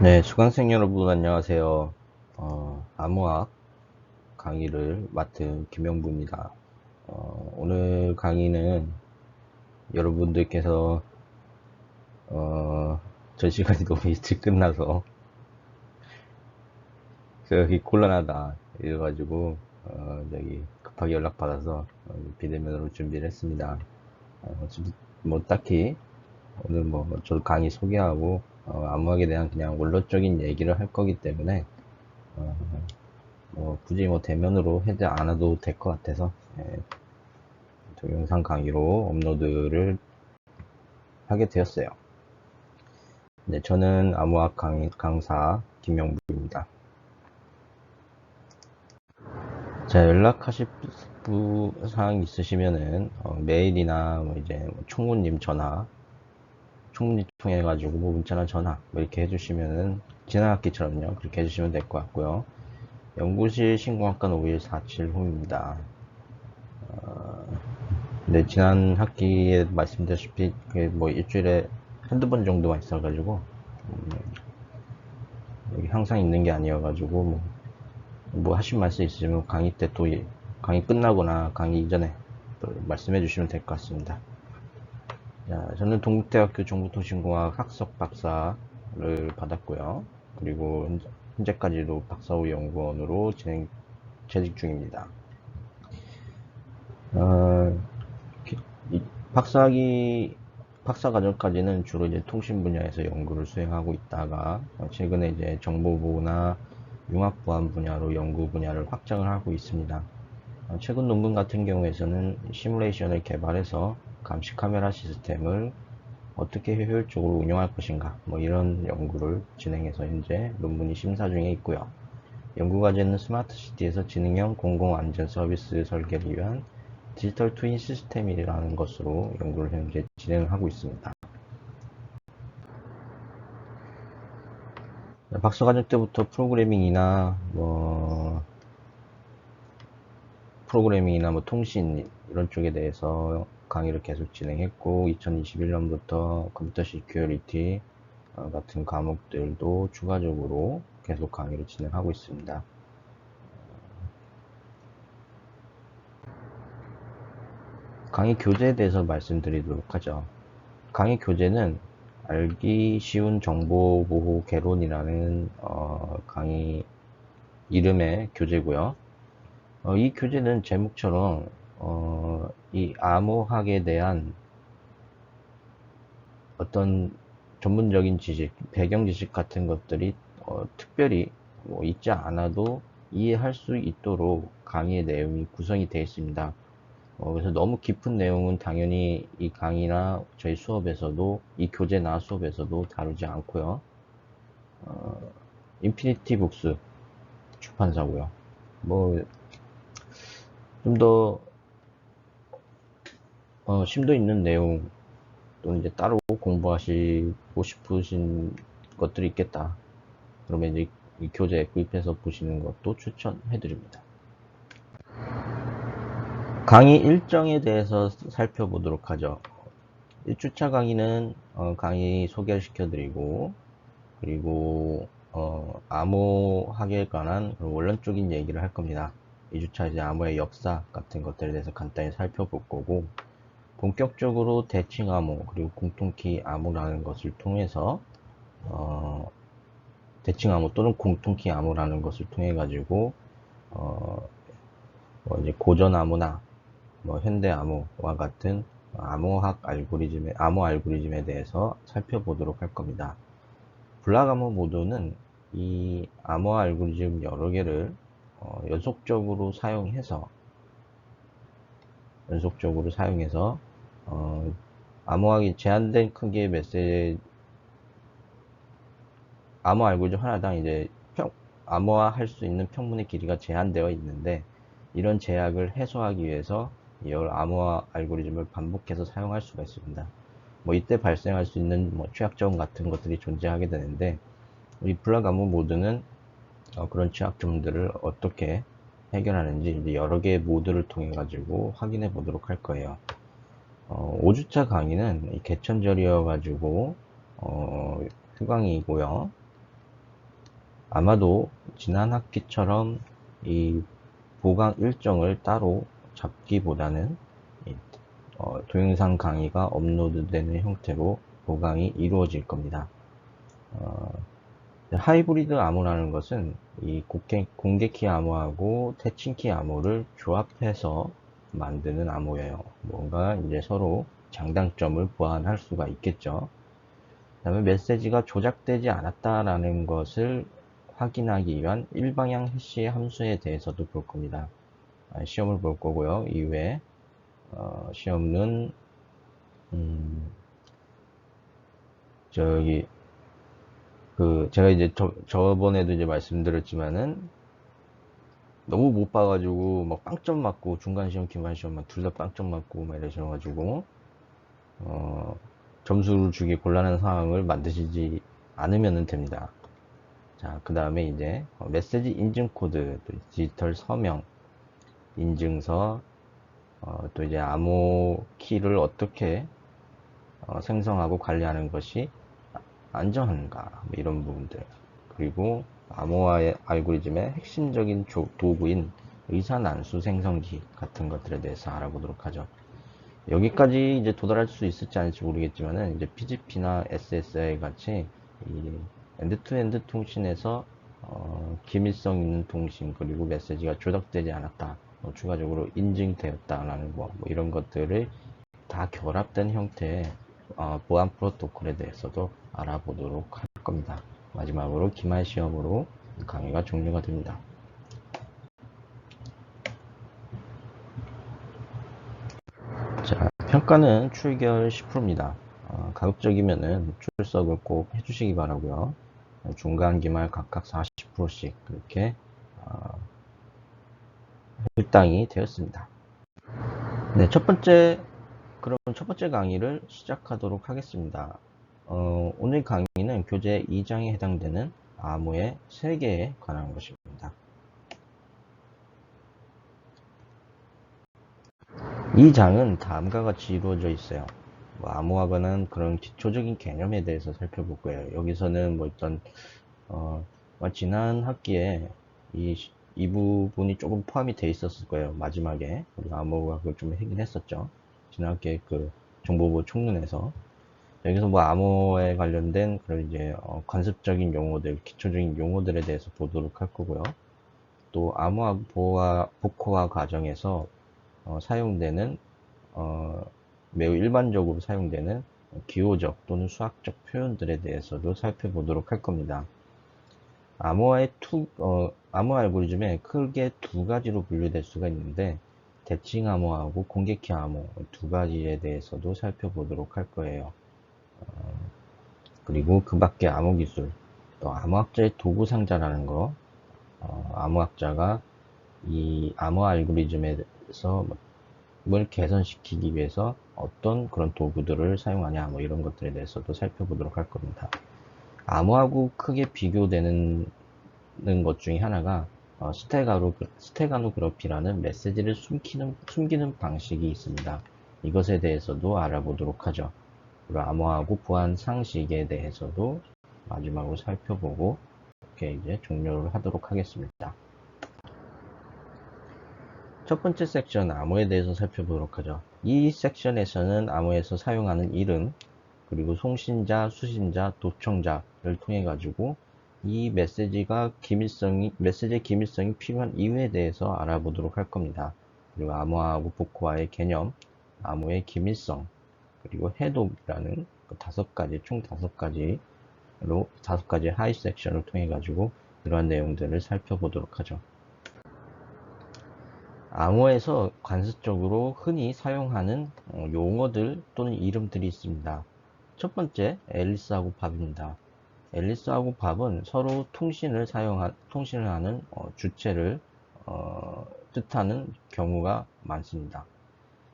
네, 수강생 여러분 안녕하세요. 암호학 강의를 맡은 김영부입니다. 오늘 강의는 여러분들께서 전 시간이 너무 일찍 끝나서 저기 곤란하다 이래가지고 저기 급하게 연락받아서 비대면으로 준비를 했습니다. 뭐 딱히 오늘 뭐 저 강의 소개하고 암호학에 대한 그냥 원론적인 얘기를 할 거기 때문에 굳이 뭐 대면으로 하지 않아도 될 것 같아서 동영상 강의로 업로드를 하게 되었어요. 네, 저는 암호학 강사 김영부입니다. 자, 연락하실 사항 있으시면은 메일이나 뭐 이제 총무님 전화, 총무님 통해 가지고 뭐 문자나 전화 뭐 이렇게 해주시면은 지난 학기처럼요 그렇게 해주시면 될 것 같고요. 연구실 신공학관 5147호입니다. 네, 지난 학기에 말씀드렸다시피 뭐 일주일에 한두 번 정도만 있어가지고 여기 항상 있는 게 아니어가지고 뭐 하신 말씀 있으시면 강의 때 또 강의 끝나거나 강의 이전에 또 말씀해 주시면 될 것 같습니다. 자, 저는 동국대학교 정보통신공학 학석 박사를 받았고요. 그리고 현재까지도 박사후 연구원으로 재직 중입니다. 어, 박사학위 박사 과정까지는 주로 이제 통신 분야에서 연구를 수행하고 있다가 최근에 이제 정보보호나 융합보안 분야로 연구 분야를 확장을 하고 있습니다. 최근 논문 같은 경우에는 시뮬레이션을 개발해서 감시 카메라 시스템을 어떻게 효율적으로 운영할 것인가 뭐 이런 연구를 진행해서 현재 논문이 심사 중에 있고요. 연구 과제는 스마트 시티에서 지능형 공공안전 서비스 설계를 위한 디지털 트윈 시스템이라는 것으로 연구를 현재 진행을 하고 있습니다. 박사과정 때부터 프로그래밍이나 뭐 통신 이런 쪽에 대해서 강의를 계속 진행했고 2021년부터 컴퓨터 시큐리티 같은 과목들도 추가적으로 계속 강의를 진행하고 있습니다. 강의 교재에 대해서 말씀드리도록 하죠. 강의 교재는 알기 쉬운 정보보호 개론이라는 강의 이름의 교재고요. 이 교재는 제목처럼 이 암호학에 대한 어떤 전문적인 지식, 배경 지식 같은 것들이 특별히 뭐 있지 않아도 이해할 수 있도록 강의의 내용이 구성이 되어 있습니다. 그래서 너무 깊은 내용은 당연히 이 강의나 저희 수업에서도 이 교재나 수업에서도 다루지 않고요. 인피니티 북스 출판사고요. 뭐 좀 더 심도 있는 내용 또는 이제 따로 공부하시고 싶으신 것들이 있겠다. 그러면 이제 이 교재 구입해서 보시는 것도 추천해 드립니다. 강의 일정에 대해서 살펴보도록 하죠. 1주차 강의는 강의 소개를 시켜드리고 그리고 암호학에 관한 원론적인 얘기를 할 겁니다. 2주차 이제 암호의 역사 같은 것들에 대해서 간단히 살펴볼 거고 본격적으로 대칭 암호 그리고 공통키 암호라는 것을 통해서 대칭 암호 또는 공통키 암호라는 것을 통해 가지고 뭐 이제 고전 암호나 뭐 현대 암호와 같은 암호 알고리즘에 대해서 살펴보도록 할 겁니다. 블락 암호 모드는 이 암호 알고리즘 여러 개를 연속적으로 사용해서 암호학이 제한된 크기의 메시지 암호 알고리즘 하나당 이제 암호화할 수 있는 평문의 길이가 제한되어 있는데 이런 제약을 해소하기 위해서 이 암호화 알고리즘을 반복해서 사용할 수가 있습니다. 뭐 이때 발생할 수 있는 뭐 취약점 같은 것들이 존재하게 되는데 이 블락 암호 모드는 그런 취약점들을 어떻게 해결하는지 이제 여러 개의 모드를 통해 가지고 확인해 보도록 할 거예요. 5주차 강의는 개천절이어 가지고 휴강이고요. 아마도 지난 학기처럼 이 보강 일정을 따로 잡기보다는 동영상 강의가 업로드되는 형태로 보강이 이루어질 겁니다. 하이브리드 암호라는 것은 이 공개키 암호하고 태칭키 암호를 조합해서 만드는 암호예요. 뭔가 이제 서로 장단점을 보완할 수가 있겠죠. 그 다음에 메시지가 조작되지 않았다라는 것을 확인하기 위한 일방향 해시 함수에 대해서도 볼 겁니다. 시험을 볼 거고요. 이외에 시험은 제가 이제 저번에도 이제 말씀드렸지만은 너무 못 봐가지고 막 빵점 맞고 중간 시험, 기말 시험 막 둘 다 빵점 맞고 막 이러셔가지고 점수를 주기 곤란한 상황을 만드시지 않으면 됩니다. 자, 그 다음에 이제 메시지 인증 코드, 또 디지털 서명, 인증서, 또 이제 암호 키를 어떻게 생성하고 관리하는 것이 안전한가, 뭐 이런 부분들. 그리고 암호화의 알고리즘의 핵심적인 도구인 의사난수 생성기 같은 것들에 대해서 알아보도록 하죠. 여기까지 이제 도달할 수 있을지 아닐지 모르겠지만은 이제 PGP나 SSI 같이 이 엔드투엔드 통신에서 기밀성 있는 통신, 그리고 메시지가 조작되지 않았다, 추가적으로 인증되었다라는 뭐 이런 것들을 다 결합된 형태의 보안 프로토콜에 대해서도 알아보도록 할 겁니다. 마지막으로 기말 시험으로 강의가 종료가 됩니다. 자, 평가는 출결 10%입니다. 가급적이면은 출석을 꼭 해주시기 바라고요. 중간, 기말 각각 40%씩 그렇게 할당이 되었습니다. 네, 첫 번째 강의를 시작하도록 하겠습니다. 오늘 강의는 교재 2장에 해당되는 암호의 3개에 관한 것입니다. 이 장은 다음과 같이 이루어져 있어요. 암호와 관한 그런 기초적인 개념에 대해서 살펴볼 거예요. 여기서는 뭐 일단 지난 학기에 이 부분이 조금 포함이 돼 있었을 거예요. 마지막에 우리가 암호가 그걸 좀 하긴 했었죠. 지난 학기에 그 정보부 총론에서 여기서 뭐 암호에 관련된 그런 이제 관습적인 용어들, 기초적인 용어들에 대해서 보도록 할 거고요. 또 암호화 복호화 과정에서 사용되는 매우 일반적으로 사용되는 기호적 또는 수학적 표현들에 대해서도 살펴보도록 할 겁니다. 암호 알고리즘에 크게 두 가지로 분류될 수가 있는데, 대칭 암호하고 공개키 암호 두 가지에 대해서도 살펴보도록 할 거예요. 그리고 그 밖에 암호 기술, 또 암호학자의 도구 상자라는 거, 암호학자가 이 암호 알고리즘에서 뭘 개선시키기 위해서 어떤 그런 도구들을 사용하냐, 뭐 이런 것들에 대해서도 살펴보도록 할 겁니다. 암호하고 크게 비교되는 것 중에 하나가 스테가노그래피라는 메시지를 숨기는 방식이 있습니다. 이것에 대해서도 알아보도록 하죠. 그리고 암호하고 보안 상식에 대해서도 마지막으로 살펴보고 이렇게 이제 종료를 하도록 하겠습니다. 첫 번째 섹션 암호에 대해서 살펴보도록 하죠. 이 섹션에서는 암호에서 사용하는 이름, 그리고 송신자, 수신자, 도청자를 통해 가지고 이 메시지의 기밀성이 필요한 이유에 대해서 알아보도록 할 겁니다. 그리고 암호하고 복호화의 개념, 암호의 기밀성, 그리고 해독이라는 그 총 5가지로 5가지 하이 섹션을 통해 가지고 이러한 내용들을 살펴보도록 하죠. 암호에서 관습적으로 흔히 사용하는 용어들 또는 이름들이 있습니다. 첫 번째, 앨리스하고 밥입니다. 앨리스하고 밥은 서로 통신을 하는 주체를 뜻하는 경우가 많습니다.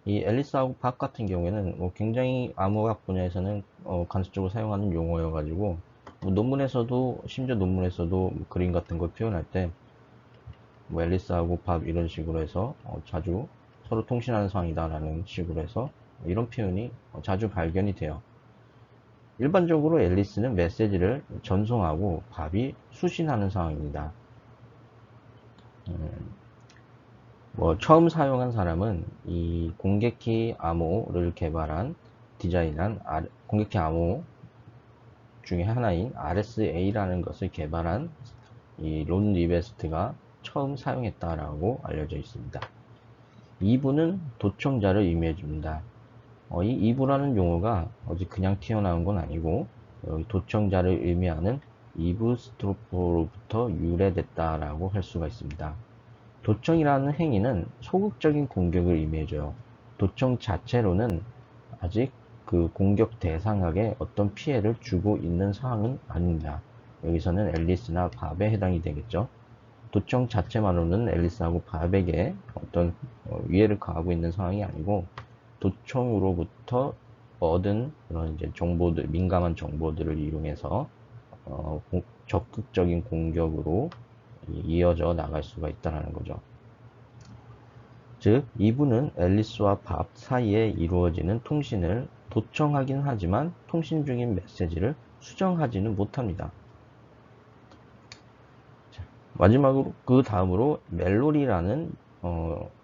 이 앨리스하고 밥 같은 경우에는 굉장히 암호학 분야에서는 관습적으로 사용하는 용어여 가지고 심지어 논문에서도 그림 같은 걸 표현할 때 앨리스하고 밥 이런 식으로 해서 자주 서로 통신하는 상황이다 라는 식으로 해서 이런 표현이 자주 발견이 돼요. 일반적으로 앨리스는 메시지를 전송하고 밥이 수신하는 상황입니다. 처음 사용한 사람은 이 공개키 암호를 개발한 디자인한 공개키 암호 중에 하나인 RSA라는 것을 개발한 이 론 리베스트가 처음 사용했다라고 알려져 있습니다. 이브는 도청자를 의미해 줍니다. 이 이브라는 용어가 어디 그냥 튀어나온 건 아니고 여기 도청자를 의미하는 이브스트로프로부터 유래됐다라고 할 수가 있습니다. 도청이라는 행위는 소극적인 공격을 의미해줘요. 도청 자체로는 아직 그 공격 대상에게 어떤 피해를 주고 있는 상황은 아닙니다. 여기서는 앨리스나 밥에 해당이 되겠죠. 도청 자체만으로는 앨리스하고 밥에게 어떤 위해를 가하고 있는 상황이 아니고 도청으로부터 얻은 그런 이제 정보들, 민감한 정보들을 이용해서 적극적인 공격으로 이어져 나갈 수가 있다는 거죠. 즉, 이브는 앨리스와 밥 사이에 이루어지는 통신을 도청하긴 하지만 통신 중인 메시지를 수정하지는 못합니다. 자, 마지막으로 그 다음으로 멜로리라는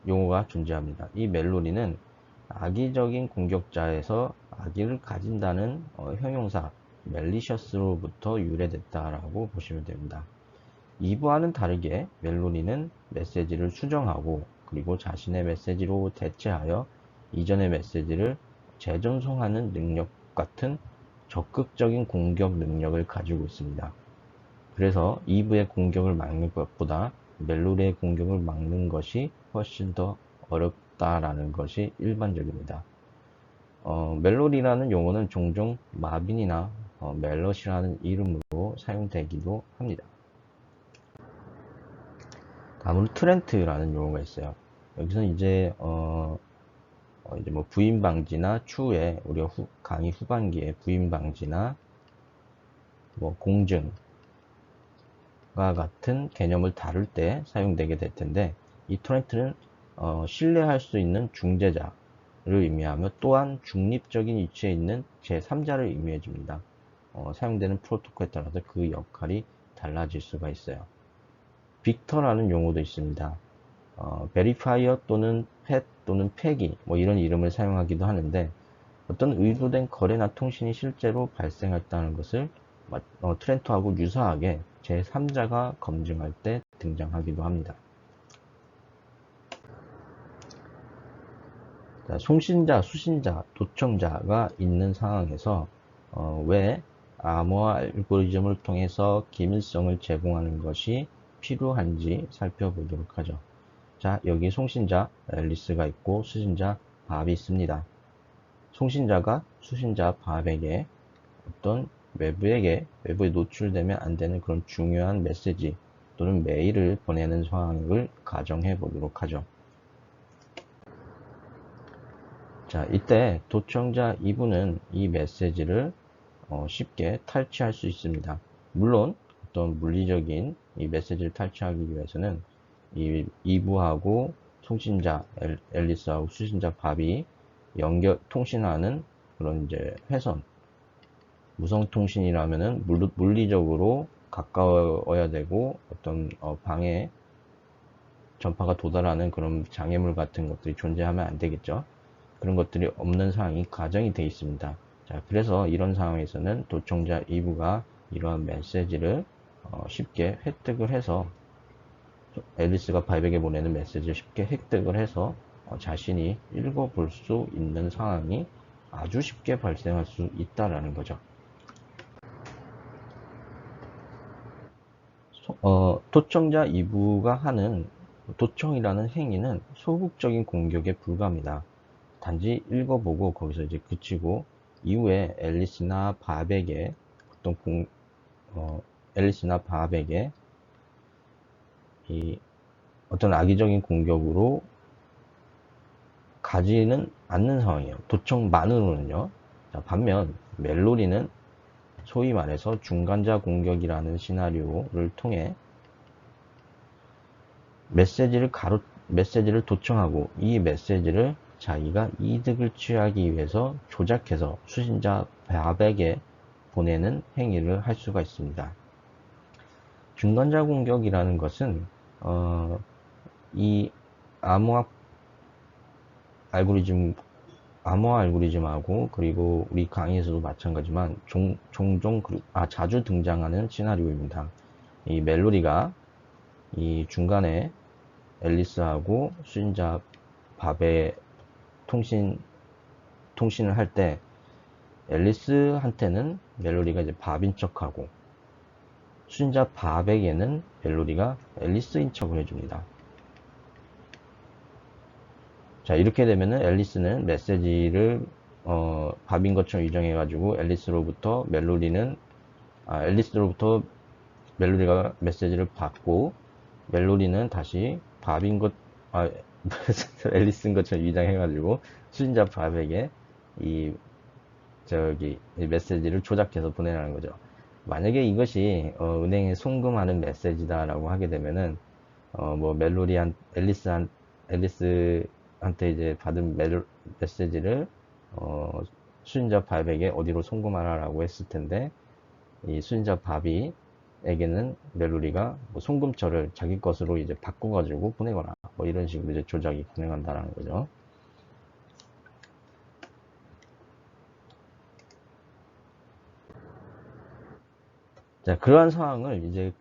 용어가 존재합니다. 이 멜로리는 악의적인 공격자에서 악의를 가진다는 형용사 멜리셔스로부터 유래됐다라고 보시면 됩니다. 이브와는 다르게 멜로리는 메시지를 수정하고 그리고 자신의 메시지로 대체하여 이전의 메시지를 재전송하는 능력 같은 적극적인 공격 능력을 가지고 있습니다. 그래서 이브의 공격을 막는 것보다 멜로리의 공격을 막는 것이 훨씬 더 어렵다라는 것이 일반적입니다. 멜로리라는 용어는 종종 마빈이나 멜럿이라는 이름으로 사용되기도 합니다. 다음으로 트렌트라는 용어가 있어요. 여기서 이제 이제 뭐 부인 방지나 추후에 우리가 강의 후반기에 부인 방지나 뭐 공증과 같은 개념을 다룰 때 사용되게 될 텐데, 이 트렌트는 신뢰할 수 있는 중재자를 의미하며 또한 중립적인 위치에 있는 제3자를 의미해 줍니다. 사용되는 프로토콜에 따라서 그 역할이 달라질 수가 있어요. 빅터라는 용어도 있습니다. 베리파이어 또는 펫 또는 패기 뭐 이런 이름을 사용하기도 하는데, 어떤 의도된 거래나 통신이 실제로 발생했다는 것을 트렌트하고 유사하게 제3자가 검증할 때 등장하기도 합니다. 자, 송신자, 수신자, 도청자가 있는 상황에서 왜 암호화 알고리즘을 통해서 기밀성을 제공하는 것이 필요한지 살펴보도록 하죠. 자, 여기 송신자 앨리스가 있고 수신자 밥이 있습니다. 송신자가 수신자 밥에게 어떤 외부에 노출되면 안 되는 그런 중요한 메시지 또는 메일을 보내는 상황을 가정해 보도록 하죠. 자, 이때 도청자 이브는 이 메시지를 쉽게 탈취할 수 있습니다. 물론 어떤 물리적인 이 메시지를 탈취하기 위해서는 이 이브하고 통신자 앨리스하고 수신자 밥이 통신하는 그런 이제 회선, 무선 통신이라면은 물리적으로 가까워야 되고 어떤 방해 전파가 도달하는 그런 장애물 같은 것들이 존재하면 안 되겠죠. 그런 것들이 없는 상황이 가정이 되어 있습니다. 자, 그래서 이런 상황에서는 도청자 이브가 이러한 메시지를 쉽게 획득을 해서 앨리스가 밥에게 보내는 메시지를 쉽게 획득을 해서 자신이 읽어볼 수 있는 상황이 아주 쉽게 발생할 수 있다라는 거죠. 도청자 이브가 하는 도청이라는 행위는 소극적인 공격에 불과합니다. 단지 읽어보고 거기서 이제 그치고 이후에 앨리스나 밥에게 어떤 악의적인 공격으로 가지는 않는 상황이에요. 도청만으로는요. 자, 반면 멜로리는 소위 말해서 중간자 공격이라는 시나리오를 통해 메시지를 도청하고 이 메시지를 자기가 이득을 취하기 위해서 조작해서 수신자 밥에게 보내는 행위를 할 수가 있습니다. 중간자 공격이라는 것은 이 암호화 알고리즘 암호화 알고리즘하고 그리고 우리 강의에서도 마찬가지지만 종종 자주 등장하는 시나리오입니다. 이 멜로디가 이 중간에 앨리스하고 수신자 밥의 통신을 할 때 앨리스한테는 멜로디가 이제 밥인 척하고 수신자 밥에게는 멜로디가 앨리스인 척을 해줍니다. 자, 이렇게 되면은 앨리스는 메시지를 밥인 것처럼 위장해가지고 앨리스로부터 멜로디가 메시지를 받고 멜로디는 다시 밥인 것 앨리스인 것처럼 위장해가지고 수신자 밥에게 이 메시지를 조작해서 보내라는 거죠. 만약에 이것이 은행에 송금하는 메시지다라고 하게 되면은 뭐 앨리스한테 이제 받은 메시지를 수신자 밥에게 어디로 송금하라라고 했을 텐데 이 수신자 밥이에게는 멜로디가 뭐 송금처를 자기 것으로 이제 바꿔가지고 보내거나 뭐 이런 식으로 이제 조작이 가능한다라는 거죠. 자, 그러한 상황을 이제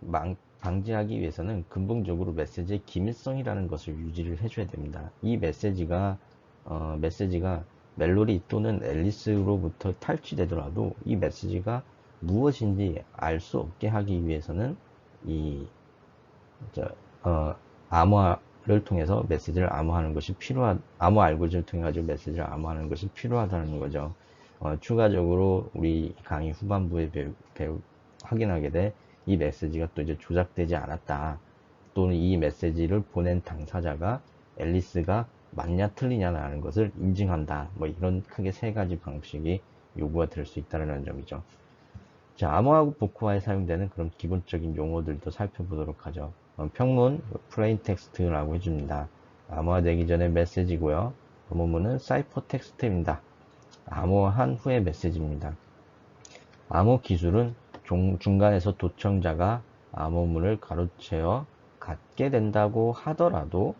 방지하기 위해서는 근본적으로 메시지의 기밀성이라는 것을 유지를 해줘야 됩니다. 이 메시지가 멜로디 또는 앨리스로부터 탈취되더라도 이 메시지가 무엇인지 알 수 없게 하기 위해서는 암호화를 통해서 메시지를 암호화하는 것이 암호 알고리즘을 통해 가지고 메시지를 암호화하는 것이 필요하다는 거죠. 추가적으로 우리 강의 후반부에 확인하게 돼 이 메시지가 또 이제 조작되지 않았다, 또는 이 메시지를 보낸 당사자가 앨리스가 맞냐 틀리냐라는 것을 인증한다, 뭐 이런 크게 세 가지 방식이 요구가 될 수 있다는 점이죠. 자, 암호하고 복호화에 사용되는 그런 기본적인 용어들도 살펴보도록 하죠. 평문, 플레인 텍스트라고 해줍니다. 암호화되기 전에 메시지고요. 암호문은 사이퍼 텍스트입니다. 암호화한 후의 메시지입니다. 암호 기술은 중간에서 도청자가 암호문을 가로채어 갖게 된다고 하더라도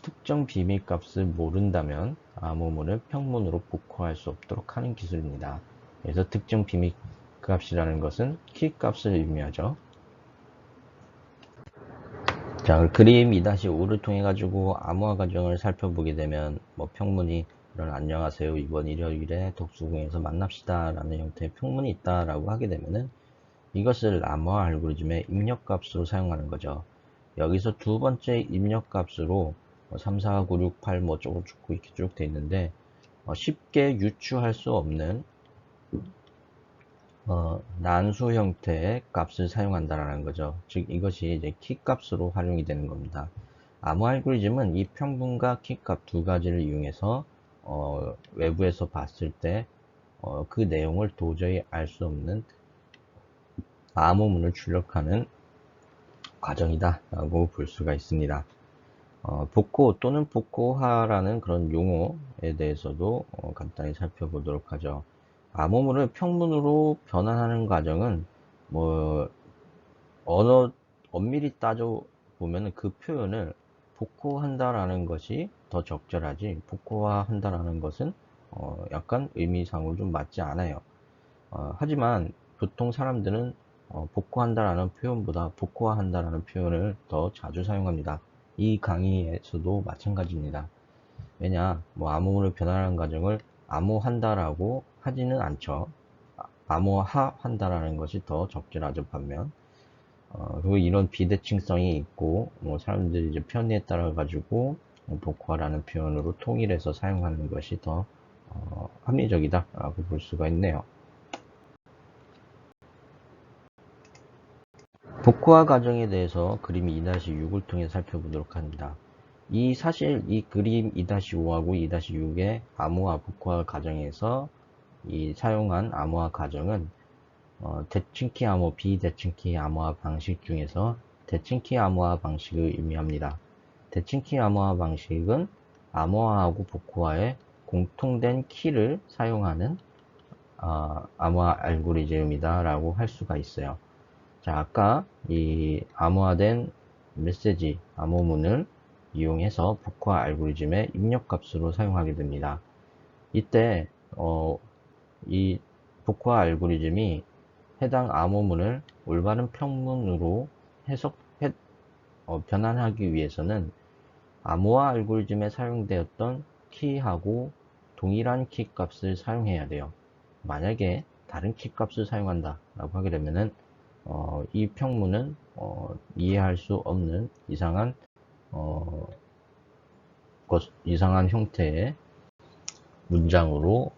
특정 비밀값을 모른다면 암호문을 평문으로 복호할 수 없도록 하는 기술입니다. 그래서 특정 비밀값이라는 것은 키값을 의미하죠. 자, 그림 2-5를 통해 가지고 암호화 과정을 살펴보게 되면 뭐 평문이 이런 안녕하세요, 이번 일요일에 덕수궁에서 만납시다 라는 형태의 평문이 있다라고 하게 되면은 이것을 암호화 알고리즘의 입력값으로 사용하는 거죠. 여기서 두 번째 입력값으로 3, 4, 9, 6, 8 뭐 어쩌고 저쩌고 이렇게 쭉 돼 있는데 쉽게 유추할 수 없는 난수 형태의 값을 사용한다라는 거죠. 즉 이것이 이제 키 값으로 활용이 되는 겁니다. 암호 알고리즘은 이 평분과 키 값 두 가지를 이용해서 외부에서 봤을 때 그 내용을 도저히 알 수 없는 암호문을 출력하는 과정이다 라고 볼 수가 있습니다. 복호 또는 복호화라는 그런 용어에 대해서도 간단히 살펴보도록 하죠. 암호문을 평문으로 변환하는 과정은 뭐 엄밀히 따져 보면 그 표현을 복호한다라는 것이 더 적절하지 복호화한다라는 것은 약간 의미상으로 좀 맞지 않아요. 하지만 보통 사람들은 복호한다라는 표현보다 복호화한다라는 표현을 더 자주 사용합니다. 이 강의에서도 마찬가지입니다. 왜냐, 뭐 암호문을 변환하는 과정을 암호한다라고 하지는 않죠. 암호화한다라는 것이 더 적절하죠. 반면 그리고 이런 비대칭성이 있고 뭐 사람들이 이제 편의에 따라 가지고 복호화라는 표현으로 통일해서 사용하는 것이 더 합리적이다라고 볼 수가 있네요. 복호화 과정에 대해서 그림 2-6을 통해 살펴보도록 합니다. 사실 이 그림 2-5하고 2-6의 암호화 복호화 과정에서 사용한 암호화 과정은 대칭키 암호, 비대칭키 암호화 방식 중에서 대칭키 암호화 방식을 의미합니다. 대칭키 암호화 방식은 암호화하고 복호화의 공통된 키를 사용하는 암호화 알고리즘이다 라고 할 수가 있어요. 자, 아까 이 암호화된 메시지, 암호문을 이용해서 복화 알고리즘의 입력값으로 사용하게 됩니다. 이때 이 복화 알고리즘이 해당 암호문을 올바른 평문으로 변환하기 위해서는 암호화 알고리즘에 사용되었던 키하고 동일한 키 값을 사용해야 돼요. 만약에 다른 키 값을 사용한다 라고 하게 되면은 이 평문은 이해할 수 없는 어, 이상한 형태의 문장으로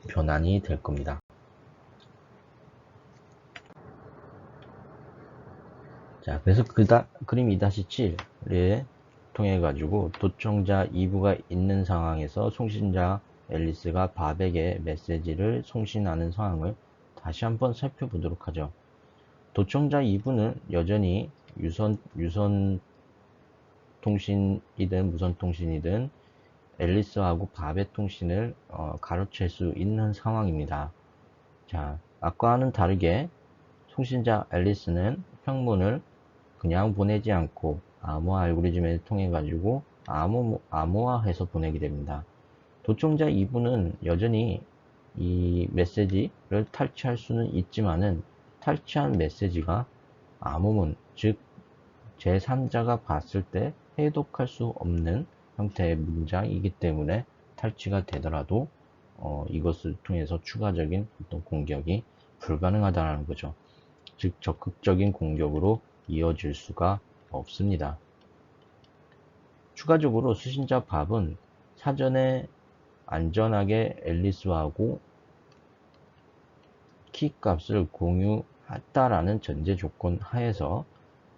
변환이 될 겁니다. 자, 그래서 그림 2-7에 통해 가지고 도청자 2부가 있는 상황에서 송신자 앨리스가 밥에게 메시지를 송신하는 상황을 다시 한번 살펴보도록 하죠. 도청자 2부는 여전히 유선 통신이든 무선 통신이든 앨리스하고 밥의 통신을 가로챌 수 있는 상황입니다. 자, 아까와는 다르게 송신자 앨리스는 평문을 그냥 보내지 않고 암호화 알고리즘을 통해 가지고 암호화해서 보내게 됩니다. 도청자 2부는 여전히 이 메시지를 탈취할 수는 있지만은 탈취한 메시지가 암호문, 즉 제3자가 봤을 때 해독할 수 없는 형태의 문장이기 때문에 탈취가 되더라도 이것을 통해서 추가적인 어떤 공격이 불가능하다는 거죠. 즉 적극적인 공격으로 이어질 수가 없습니다. 추가적으로 수신자 밥은 사전에 안전하게 앨리스하고 키 값을 공유했다라는 전제 조건 하에서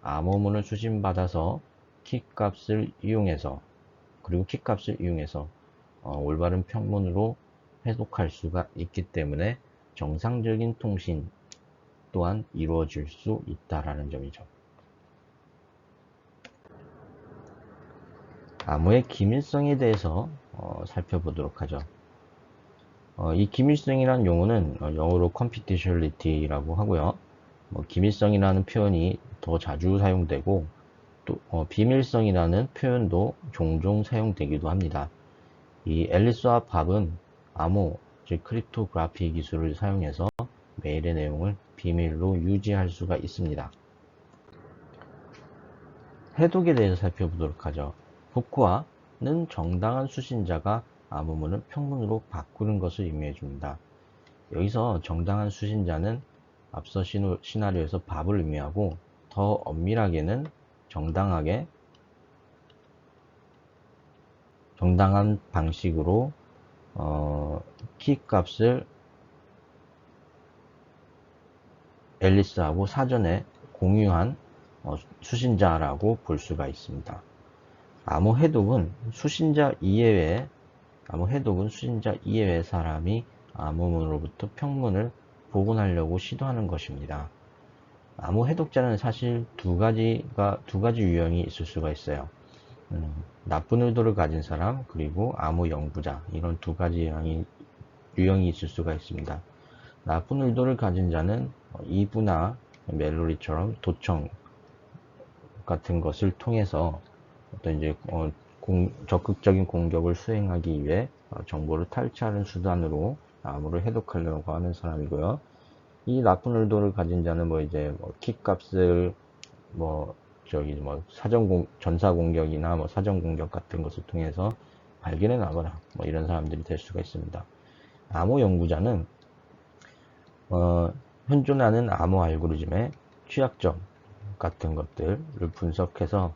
암호문을 수신받아서 키 값을 이용해서 올바른 평문으로 해독할 수가 있기 때문에 정상적인 통신 또한 이루어질 수 있다라는 점이죠. 암호의 기밀성에 대해서 살펴보도록 하죠. 이 기밀성이라는 용어는 영어로 confidentiality라고 하고요. 기밀성이라는 표현이 더 자주 사용되고 또 비밀성이라는 표현도 종종 사용되기도 합니다. 이 앨리스와 밥은 암호, 즉 크립토그래피 기술을 사용해서 메일의 내용을 비밀로 유지할 수가 있습니다. 해독에 대해서 살펴보도록 하죠. 복구화는 정당한 수신자가 암호문을 평문으로 바꾸는 것을 의미해 줍니다. 여기서 정당한 수신자는 앞서 시나리오에서 밥을 의미하고 더 엄밀하게는 정당한 방식으로 키 값을 앨리스하고 사전에 공유한 수신자라고 볼 수가 있습니다. 암호 해독은 수신자 이외의 사람이 암호문으로부터 평문을 복원하려고 시도하는 것입니다. 암호 해독자는 사실 두 가지 유형이 있을 수가 있어요. 나쁜 의도를 가진 사람 그리고 암호 연구자, 이런 두 가지 유형이 있을 수가 있습니다. 나쁜 의도를 가진 자는 이브나 멜로리처럼 도청 같은 것을 통해서 어떤 이제 적극적인 공격을 수행하기 위해 정보를 탈취하는 수단으로 암호를 해독하려고 하는 사람이고요. 이 나쁜 의도를 가진 자는 키 값을 전사 공격이나 사전 공격 같은 것을 통해서 발견해 나거나 이런 사람들이 될 수가 있습니다. 암호 연구자는 현존하는 암호 알고리즘의 취약점 같은 것들을 분석해서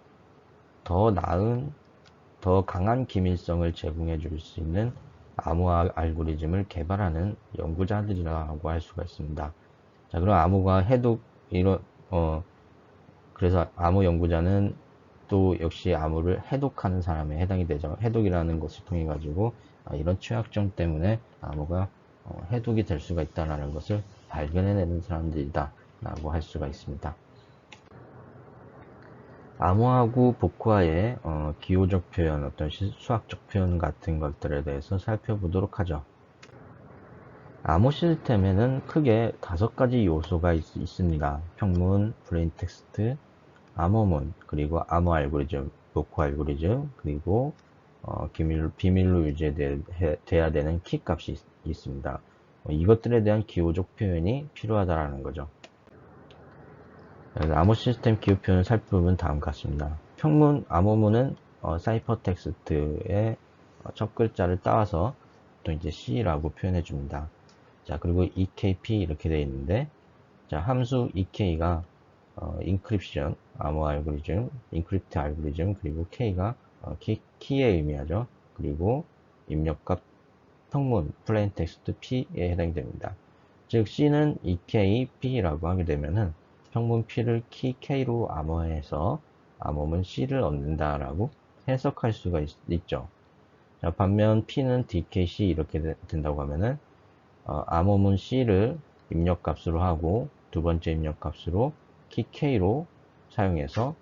더 강한 기밀성을 제공해 줄 수 있는 암호화 알고리즘을 개발하는 연구자들이라고 할 수가 있습니다. 자, 그럼 암호가 그래서 암호 연구자는 또 역시 암호를 해독하는 사람에 해당이 되죠. 해독이라는 것을 통해 가지고 이런 취약점 때문에 암호가 해독이 될 수가 있다는 것을 발견해내는 사람들이다 라고 할 수가 있습니다. 암호하고 복화의 기호적 표현, 어떤 수학적 표현 같은 것들에 대해서 살펴보도록 하죠. 암호 시스템에는 크게 5가지 요소가 있습니다. 평문, 플레인텍스트, 암호문, 그리고 암호 알고리즘, 복호 알고리즘, 그리고 비밀로 유지돼야 되는 키 값이 있습니다. 이것들에 대한 기호적 표현이 필요하다라는 거죠. 암호 시스템 기호 표현을 살펴보면 다음과 같습니다. 평문, 암호문은 사이퍼텍스트의 첫 글자를 따와서 또 이제 C라고 표현해 줍니다. 자, 그리고 EKP 이렇게 되어 있는데, 자, 함수 EK가 인크립션, 암호 알고리즘, 인크립트 알고리즘, 그리고 K가 키에 의미하죠. 그리고 입력값 평문, 플레인 텍스트 P에 해당됩니다. 즉 C는 EK, P라고 하게 되면은 평문 P를 키 K로 암호해서 암호문 C를 얻는다라고 해석할 수가 있죠. 자, 반면 P는 DKC 이렇게 된다고 하면은 암호문 C를 입력값으로 하고 두 번째 입력값으로 키 K로 사용해서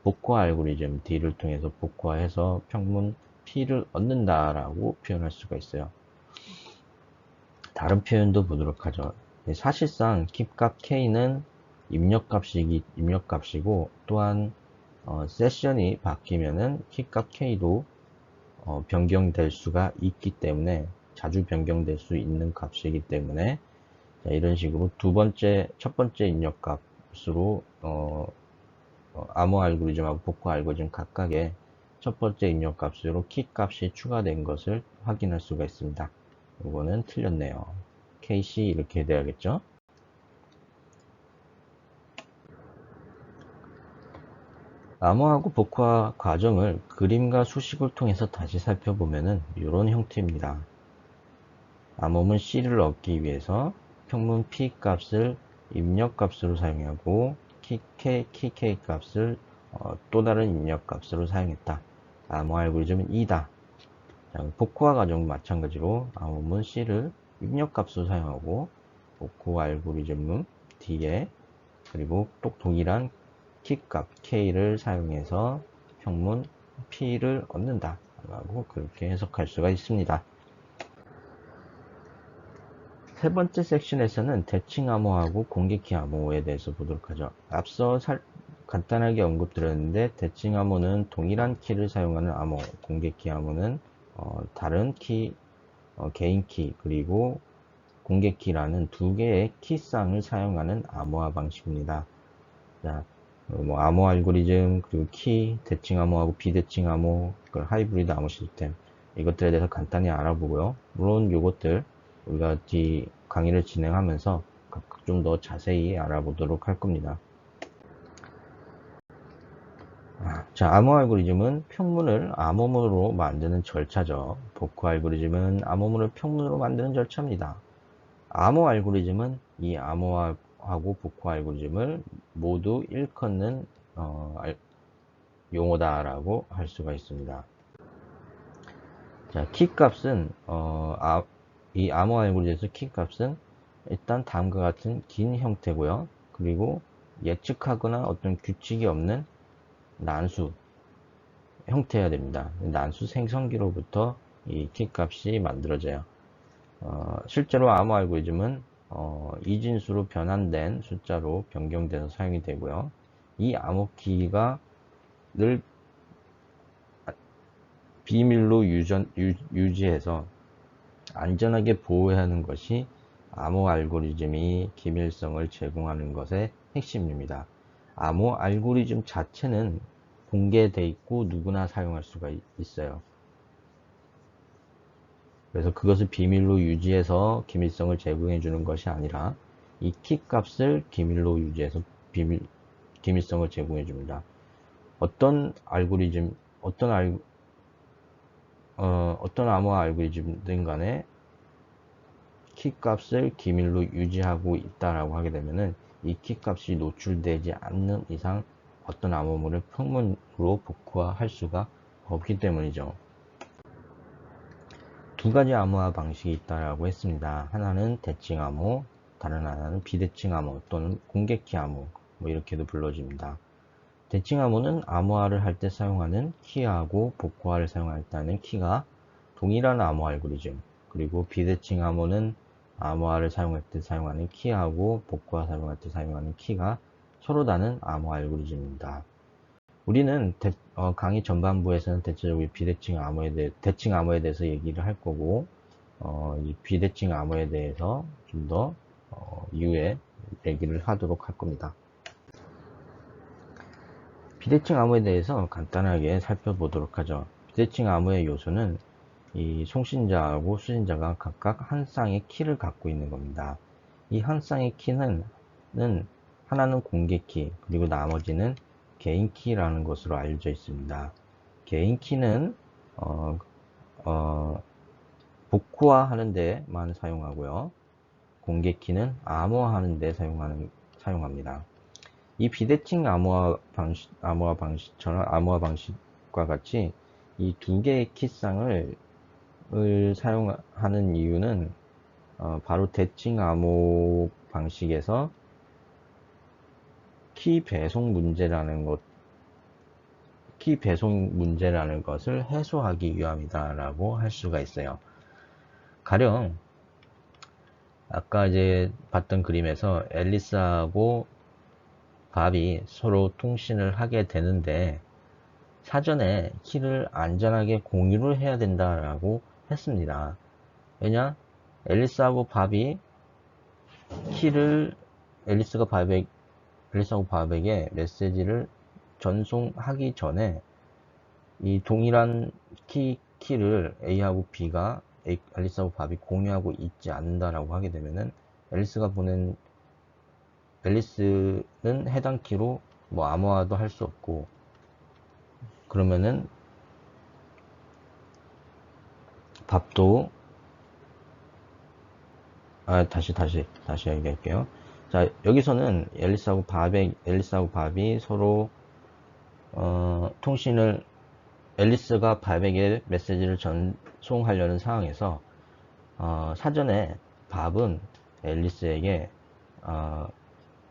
복호화 알고리즘 D를 통해서 복호화해서 평문 P를 얻는다라고 표현할 수가 있어요. 다른 표현도 보도록 하죠. 사실상 킵값 K는 입력값이고 또한 세션이 바뀌면은 킵값 K도 변경될 수가 있기 때문에 자주 변경될 수 있는 값이기 때문에 자, 이런 식으로 첫 번째 입력값으로 암호 알고리즘하고 복호 알고리즘 각각의 첫 번째 입력값으로 키 값이 추가된 것을 확인할 수가 있습니다. 이거는 틀렸네요. KC 이렇게 돼야겠죠. 암호하고 복호화 과정을 그림과 수식을 통해서 다시 살펴보면 이런 형태입니다. 암호문 C를 얻기 위해서 평문 P 값을 입력값으로 사용하고 키 K 값을 또 다른 입력값으로 사용했다. 암호 알고리즘은 2다. 복호화 과정도 마찬가지로 암호문 C를 입력값으로 사용하고 복호 알고리즘은 D에 그리고 또 동일한 키값 K를 사용해서 평문 P를 얻는다 라고 그렇게 해석할 수가 있습니다. 세 번째 섹션에서는 대칭 암호하고 공개키 암호에 대해서 보도록 하죠. 앞서 간단하게 언급드렸는데 대칭 암호는 동일한 키를 사용하는 암호, 공개키 암호는 다른 키, 개인 키, 그리고 공개키라는 두 개의 키쌍을 사용하는 암호화 방식입니다. 자, 암호 알고리즘, 그리고 키, 대칭 암호하고 비대칭 암호, 하이브리드 암호 시스템, 이것들에 대해서 간단히 알아보고요. 물론 이것들 우리가 뒤 강의를 진행하면서 각각 좀 더 자세히 알아보도록 할 겁니다. 자, 암호 알고리즘은 평문을 암호문으로 만드는 절차죠. 복호 알고리즘은 암호문을 평문으로 만드는 절차입니다. 암호 알고리즘은 이 암호하고 복호 알고리즘을 모두 일컫는 용어다라고 할 수가 있습니다. 자, 키 값은 이 암호 알고리즘에서 키 값은 일단 다음과 같은 긴 형태고요. 그리고 예측하거나 어떤 규칙이 없는 난수 형태여야 됩니다. 난수 생성기로부터 이 키 값이 만들어져요. 실제로 암호 알고리즘은 이진수로 변환된 숫자로 변경돼서 사용이 되고요. 이 암호키가 늘 비밀로 유지해서 안전하게 보호해야 하는 것이 암호 알고리즘이 기밀성을 제공하는 것의 핵심입니다. 암호 알고리즘 자체는 공개되어 있고 누구나 사용할 수가 있어요. 그래서 그것을 비밀로 유지해서 기밀성을 제공해 주는 것이 아니라 이 키 값을 기밀로 유지해서 기밀성을 제공해 줍니다. 어떤 알고리즘, 어떤 암호 알고리즘든 간에 키 값을 기밀로 유지하고 있다라고 하게 되면은 이 키 값이 노출되지 않는 이상 어떤 암호물을 평문으로 복호화할 수가 없기 때문이죠. 두 가지 암호화 방식이 있다라고 했습니다. 하나는 대칭 암호, 다른 하나는 비대칭 암호 또는 공개키 암호, 뭐 이렇게도 불러집니다. 대칭 암호는 암호화를 할 때 사용하는 키하고 복호화를 사용할 때는 키가 동일한 암호 알고리즘, 그리고 비대칭 암호는 암호화를 사용할 때 사용하는 키하고 복구화 사용할 때 사용하는 키가 서로 다른 암호화 알고리즘입니다. 우리는 강의 전반부에서는 대체적으로 대칭 암호에 대해서 얘기를 할 거고, 이 비대칭 암호에 대해서 좀 더 이후에 얘기를 하도록 할 겁니다. 비대칭 암호에 대해서 간단하게 살펴보도록 하죠. 비대칭 암호의 요소는 이 송신자하고 수신자가 각각 한 쌍의 키를 갖고 있는 겁니다. 이 한 쌍의 키는 하나는 공개 키, 그리고 나머지는 개인 키라는 것으로 알려져 있습니다. 개인 키는 복구화 하는 데만 사용하고요. 공개 키는 암호화하는 데 사용합니다. 이 비대칭 암호화 방식과 같이 이 두 개의 키쌍을 사용하는 이유는 바로 대칭 암호 방식에서 키 배송 문제라는 것을 해소하기 위함이다라고 할 수가 있어요. 가령 아까 이제 봤던 그림에서 앨리스하고 밥이 서로 통신을 하게 되는데 사전에 키를 안전하게 공유를 해야 된다라고 했습니다. 왜냐? 앨리스하고 밥이 키를 앨리스하고 밥에게 메시지를 전송하기 전에 이 동일한 키를 A하고 B가 앨리스하고 밥이 공유하고 있지 않는다라고 하게 되면은 앨리스는 해당 키로 뭐 암호화도 할 수 없고, 그러면은 밥도 다시 얘기할게요. 자, 여기서는 앨리스하고 밥이 서로 통신을 앨리스가 밥에게 메시지를 전송하려는 상황에서 사전에 밥은 앨리스에게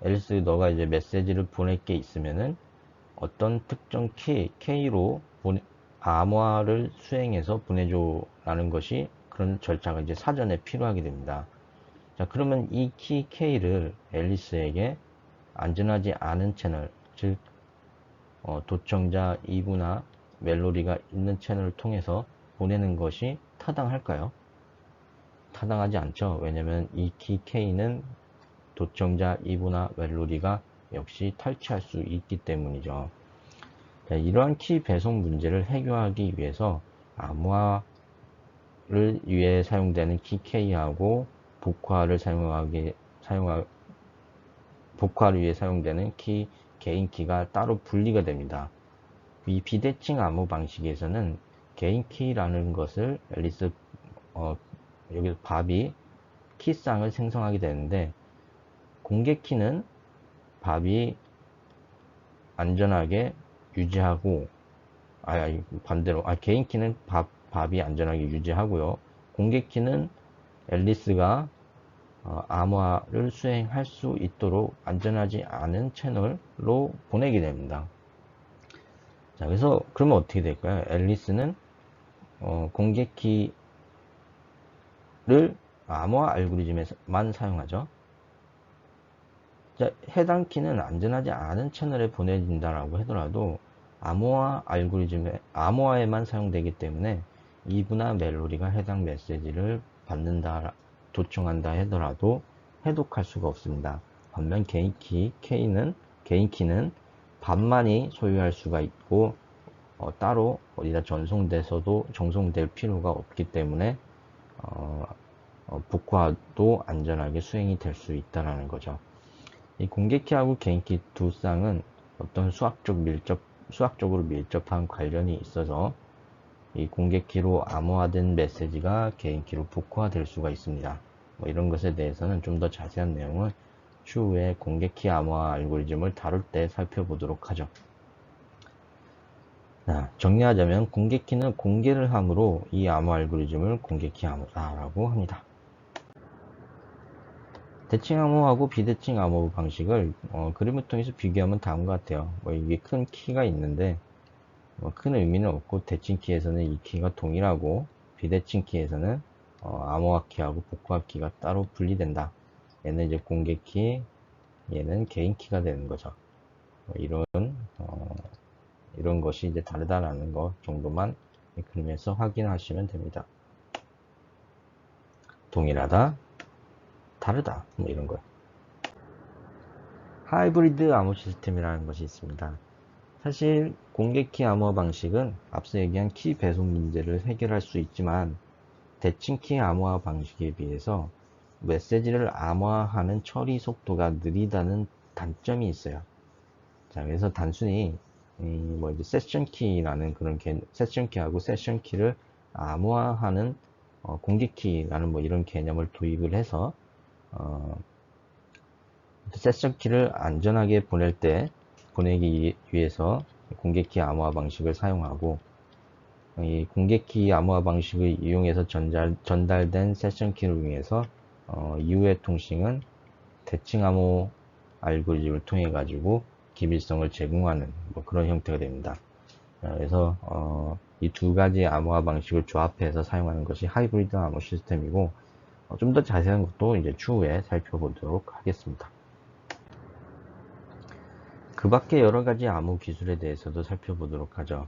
앨리스 너가 이제 메시지를 보낼 게 있으면은 어떤 특정 K로 암호화를 수행해서 보내줘 라는 것이 그런 절차가 이제 사전에 필요하게 됩니다. 자, 그러면 이 키 K를 앨리스에게 안전하지 않은 채널, 즉 도청자 2부나 멜로디가 있는 채널을 통해서 보내는 것이 타당할까요? 타당하지 않죠. 왜냐면 이 키 K는 도청자 2부나 멜로디가 역시 탈취할 수 있기 때문이죠. 자, 이러한 키 배송 문제를 해결하기 위해서 암호화를 위해 사용되는 키 K하고 복화를 위해 사용되는 개인 키가 따로 분리가 됩니다. 이 비대칭 암호 방식에서는 개인 키라는 것을 여기서 밥이 키쌍을 생성하게 되는데, 공개 키는 밥이 안전하게 유지하고, 반대로, 개인 키는 밥이 안전하게 유지하고요. 공개 키는 앨리스가 암호화를 수행할 수 있도록 안전하지 않은 채널로 보내게 됩니다. 자, 그래서 그러면 어떻게 될까요? 앨리스는 공개 키를 암호화 알고리즘에만 사용하죠. 자, 해당 키는 안전하지 않은 채널에 보내진다라고 하더라도 암호화에만 사용되기 때문에 이브나 멜로디가 해당 메시지를 받는다, 도청한다 하더라도 해독할 수가 없습니다. 반면 개인 키는 밥만이 소유할 수가 있고 따로 어디다 전송될 필요가 없기 때문에 복화도 안전하게 수행이 될 수 있다는 거죠. 이 공개키하고 개인키 두 쌍은 어떤 수학적으로 밀접한 관련이 있어서 이 공개키로 암호화된 메시지가 개인키로 복화될 수가 있습니다. 뭐 이런 것에 대해서는 좀 더 자세한 내용은 추후에 공개키 암호화 알고리즘을 다룰 때 살펴보도록 하죠. 자, 정리하자면 공개키는 공개를 함으로 이 암호 알고리즘을 공개키 암호라고 합니다. 대칭 암호하고 비대칭 암호 방식을 그림을 통해서 비교하면 다음과 같아요. 뭐 이게 큰 키가 있는데 큰 의미는 없고, 대칭 키에서는 이 키가 동일하고 비대칭 키에서는 암호화 키하고 복구화 키가 따로 분리된다. 얘는 이제 공개 키, 얘는 개인 키가 되는 거죠. 이런 것이 이제 다르다라는 것 정도만 이 그림에서 확인하시면 됩니다. 동일하다, 다르다, 뭐 이런 거. 하이브리드 암호 시스템이라는 것이 있습니다. 사실 공개키 암호 방식은 앞서 얘기한 키 배송 문제를 해결할 수 있지만 대칭키 암호화 방식에 비해서 메시지를 암호화하는 처리 속도가 느리다는 단점이 있어요. 자, 그래서 단순히 뭐 이제 세션 키라는 그런 세션 키하고 세션 키를 암호화하는 공개 키라는 뭐 이런 개념을 도입을 해서 세션 키를 안전하게 보내기 위해서 공개 키 암호화 방식을 사용하고 이 공개 키 암호화 방식을 이용해서 전달된 세션 키를 이용해서 이후의 통신은 대칭 암호 알고리즘을 통해 가지고 기밀성을 제공하는 뭐 그런 형태가 됩니다. 그래서 이 두 가지 암호화 방식을 조합해서 사용하는 것이 하이브리드 암호 시스템이고 좀 더 자세한 것도 이제 추후에 살펴보도록 하겠습니다. 그 밖에 여러 가지 암호 기술에 대해서도 살펴보도록 하죠.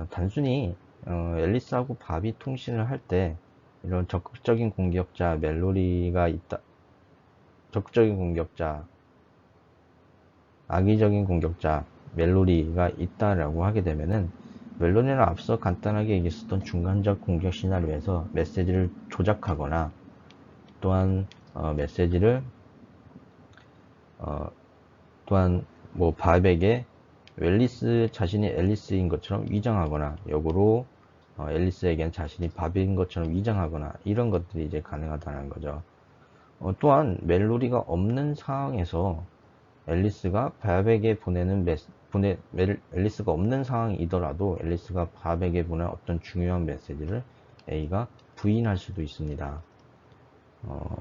단순히 앨리스하고 바비 통신을 할 때 이런 적극적인 공격자 멜로리가 있다. 적극적인 공격자, 악의적인 공격자 멜로리가 있다라고 하게 되면은 멜로리는 앞서 간단하게 얘기했었던 중간적 공격 시나리오에서 메시지를 조작하거나 또한 메시지를 또한 뭐 바백에 앨리스 자신이 앨리스인 것처럼 위장하거나 역으로 앨리스에겐 자신이 바백인 것처럼 위장하거나 이런 것들이 이제 가능하다는 거죠. 또한 멜로리가 없는 상황에서 앨리스가 바백에 앨리스가 없는 상황이더라도 앨리스가 바백에 보낸 어떤 중요한 메시지를 A가 부인할 수도 있습니다.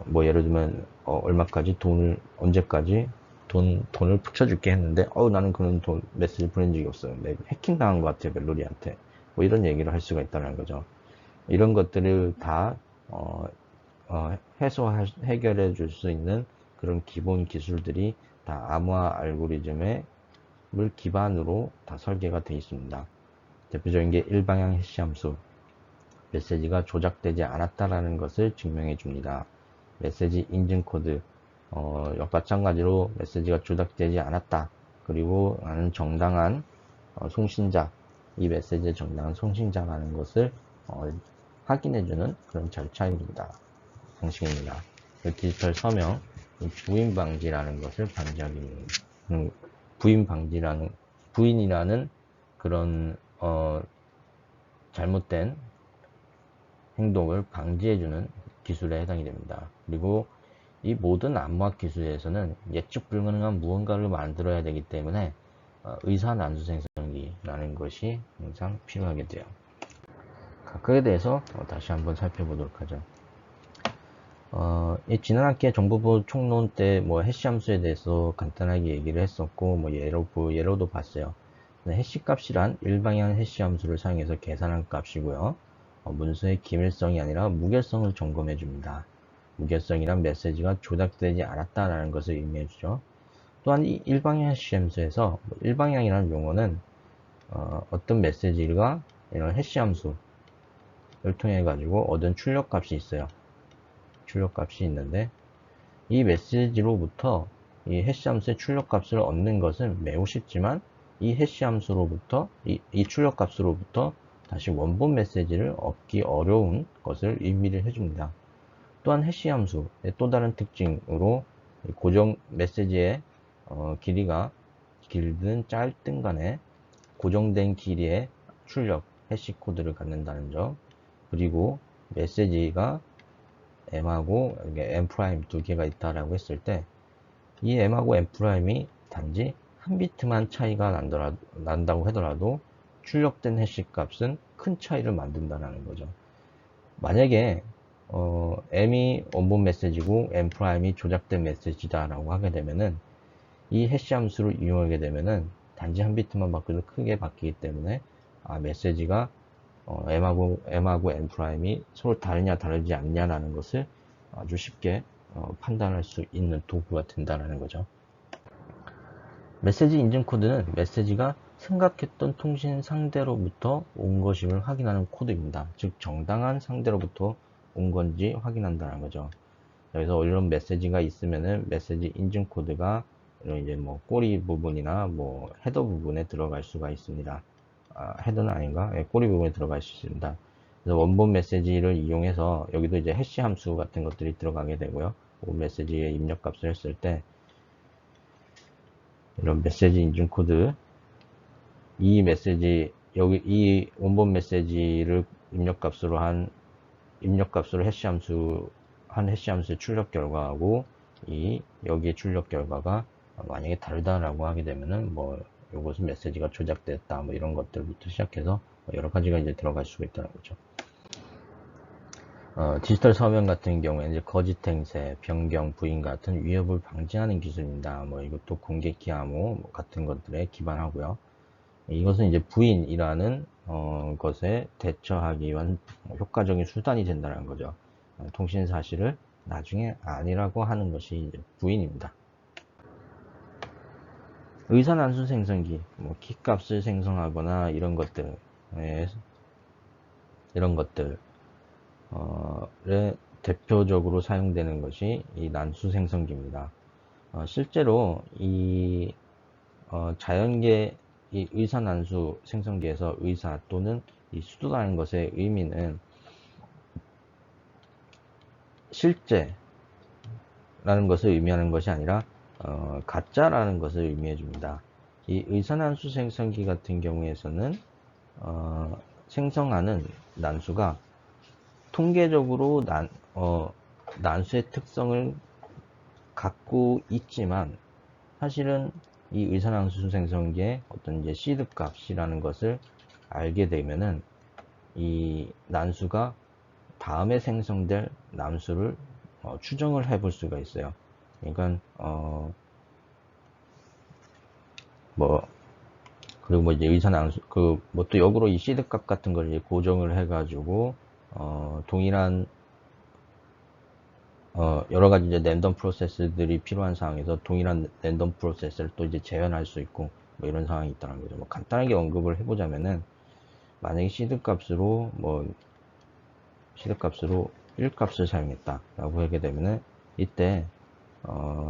뭐 예를 들면 얼마까지 언제까지 돈을 붙여줄게 했는데 나는 그런 메시지 보낸 적이 없어요. 해킹 당한 것 같아요, 멜로리한테. 뭐 이런 얘기를 할 수가 있다는 거죠. 이런 것들을 다 해결해 줄 수 있는 그런 기본 기술들이 다 암호화 알고리즘을 기반으로 다 설계가 되어 있습니다. 대표적인 게 일방향 해시 함수, 메시지가 조작되지 않았다라는 것을 증명해 줍니다. 메시지 인증 코드, 마찬가지로 메시지가 조작되지 않았다. 그리고 나는 정당한 송신자, 이 메시지의 정당한 송신자라는 것을 확인해주는 그런 절차입니다. 방식입니다. 디지털 서명, 부인 방지라는 것을 방지하기 위해 부인이라는 그런 잘못된 행동을 방지해주는 기술에 해당이 됩니다. 그리고 이 모든 암호화 기술에서는 예측 불가능한 무언가를 만들어야 되기 때문에 의사 난수 생성기라는 것이 항상 필요하게 돼요. 각각에 대해서 다시 한번 살펴보도록 하죠. 지난 학기에 정보보호 총론 때 뭐 해시 함수에 대해서 간단하게 얘기를 했었고 뭐 예로도 봤어요. 해시 값이란 일방향 해시 함수를 사용해서 계산한 값이고요. 문서의 기밀성이 아니라 무결성을 점검해 줍니다. 무결성이란 메시지가 조작되지 않았다라는 것을 의미해 주죠. 또한 이 일방향 해시 함수에서 일방향이라는 용어는 어떤 메시지가 이런 해시 함수를 통해 가지고 얻은 출력 값이 있어요. 출력 값이 있는데 이 메시지로부터 이 해시 함수의 출력 값을 얻는 것은 매우 쉽지만 이 해시 함수로부터 이 출력 값으로부터 다시 원본 메시지를 얻기 어려운 것을 의미를 해줍니다. 또한 해시 함수의 또 다른 특징으로 고정 메시지의 길이가 길든 짧든 간에 고정된 길이의 출력 해시 코드를 갖는다는 점, 그리고 메시지가 M하고 M' 두 개가 있다라고 했을 때 이 M하고 M'이 단지 한 비트만 차이가 난다고 하더라도 출력된 해시 값은 큰 차이를 만든다는 거죠. 만약에 M이 원본 메시지고 M'이 조작된 메시지다라고 하게 되면은 이 해시 함수를 이용하게 되면은 단지 한 비트만 바뀌어도 크게 바뀌기 때문에 메시지가 M하고 N''이 서로 다르냐 다르지 않냐라는 것을 아주 쉽게 판단할 수 있는 도구가 된다는 거죠. 메시지 인증 코드는 메시지가 생각했던 통신 상대로부터 온 것임을 확인하는 코드입니다. 즉 정당한 상대로부터 온 건지 확인한다는 거죠. 그래서 이런 메시지가 있으면은 메시지 인증 코드가 이런 이제 뭐 꼬리 부분이나 뭐 헤더 부분에 들어갈 수가 있습니다. 헤더는 아닌가? 예, 꼬리 부분에 들어갈 수 있습니다. 그래서 원본 메시지를 이용해서 여기도 이제 해시 함수 같은 것들이 들어가게 되고요. 원 메시지에 입력값을 했을 때 이런 메시지 인증 코드, 이 메시지 여기 이 원본 메시지를 입력값으로 해시 함수의 출력 결과하고 여기의 출력 결과가 만약에 다르다라고 하게 되면은 뭐 이것은 메시지가 조작됐다 뭐 이런 것들부터 시작해서 여러 가지가 이제 들어갈 수가 있다는 거죠. 디지털 서명 같은 경우에 이제 거짓 행세, 변경, 부인 같은 위협을 방지하는 기술입니다. 뭐 이것도 공개키 암호 같은 것들에 기반하고요. 이것은 이제 부인이라는 것에 대처하기 위한 효과적인 수단이 된다는 거죠. 통신 사실을 나중에 아니라고 하는 것이 이제 부인입니다. 의사난수 생성기, 뭐 키값을 생성하거나 이런 것들, 이런 것들에 대표적으로 사용되는 것이 이 난수 생성기입니다. 실제로 이 자연계 이 의사난수 생성기에서 의사 또는 이 수도라는 것의 의미는 실제라는 것을 의미하는 것이 아니라 가짜라는 것을 의미해 줍니다. 이 의사난수 생성기 같은 경우에서는 생성하는 난수가 통계적으로 난수의 특성을 갖고 있지만 사실은 이 의사난수 생성기의 어떤 이제 시드 값이라는 것을 알게 되면은 이 난수가 다음에 생성될 난수를 추정을 해 볼 수가 있어요. 그러니까 그리고 뭐 이제 의사난수 뭐 또 역으로 이 시드 값 같은 걸 이제 고정을 해 가지고 동일한 여러 가지 이제 랜덤 프로세스들이 필요한 상황에서 동일한 랜덤 프로세스를 또 이제 재현할 수 있고 뭐 이런 상황이 있다는 거죠. 뭐 간단하게 언급을 해보자면은 만약에 시드 값으로 1값을 사용했다라고 하게 되면은 이때